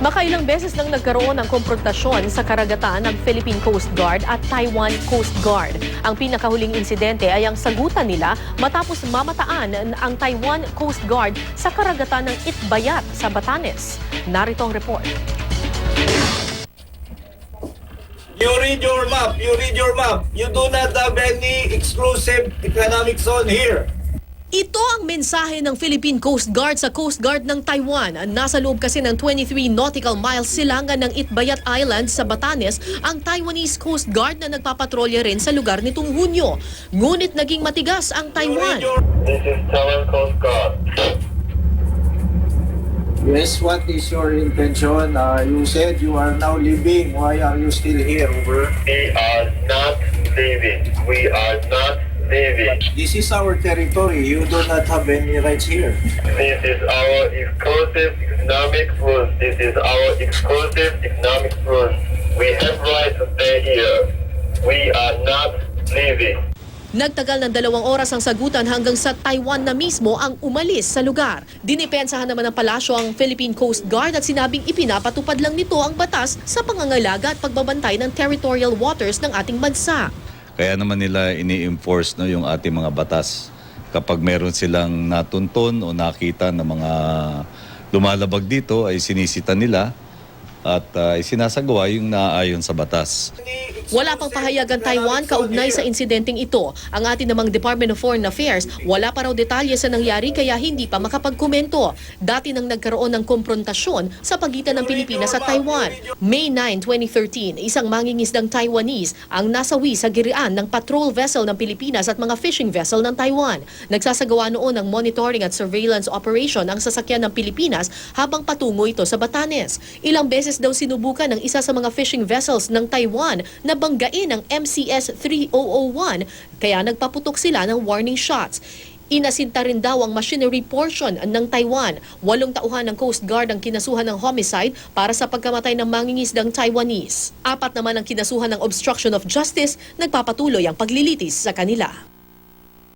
Makailang beses nang nagkaroon ng komprontasyon sa karagatan ng Philippine Coast Guard at Taiwan Coast Guard. Ang pinakahuling insidente ay ang sagutan nila matapos mamataan ang Taiwan Coast Guard sa karagatan ng Itbayat sa Batanes. Narito ang report. You read your map. You do not have any exclusive economic zone here. Ito ang mensahe ng Philippine Coast Guard sa Coast Guard ng Taiwan. Nasa loob kasi ng 23 nautical miles silangan ng Itbayat Island sa Batanes ang Taiwanese Coast Guard na nagpapatrolya rin sa lugar nitong Hunyo. Ngunit naging matigas ang Taiwan. This is Taiwan Coast Guard. Yes, what is your intention? You said you are now leaving. Why are you still here? Over. We are not leaving. We are not leaving. This is our territory. You do not have any rights here. This is our exclusive economic rules. This is our exclusive economic rules. We have right to stay here. We are not leaving. Nagtagal ng 2 oras ang sagutan hanggang sa Taiwan na mismo ang umalis sa lugar. Dinipensahan naman ng palasyo ang Philippine Coast Guard at sinabing ipinapatupad lang nito ang batas sa pangangalaga at pagbabantay ng territorial waters ng ating bansa. Kaya naman nila ini-enforce yung ating mga batas. Kapag meron silang natuntun o nakita na mga lumalabag dito ay sinisita nila at sinasagawa yung naaayon sa batas. Wala pang pahayag ang Taiwan kaugnay sa insidenteng ito. Ang ating namang Department of Foreign Affairs, wala pa raw detalye sa nangyari kaya hindi pa makapagkomento. Dati nang nagkaroon ng komprontasyon sa pagitan ng Pilipinas at Taiwan. May 9, 2013, isang mangingisdang Taiwanese ang nasawi sa girian ng patrol vessel ng Pilipinas at mga fishing vessel ng Taiwan. Nagsasagawa noon ng monitoring at surveillance operation ang sasakyan ng Pilipinas habang patungo ito sa Batanes. Ilang beses daw sinubukan ng isa sa mga fishing vessels ng Taiwan na banggain ang MCS 3001 kaya nagpaputok sila ng warning shots. Inasinta rin daw ang machinery portion ng Taiwan. 8 tauhan ng Coast Guard ang kinasuhan ng homicide para sa pagkamatay ng mangingisdang Taiwanese. 4 naman ang kinasuhan ng obstruction of justice, nagpapatuloy ang paglilitis sa kanila.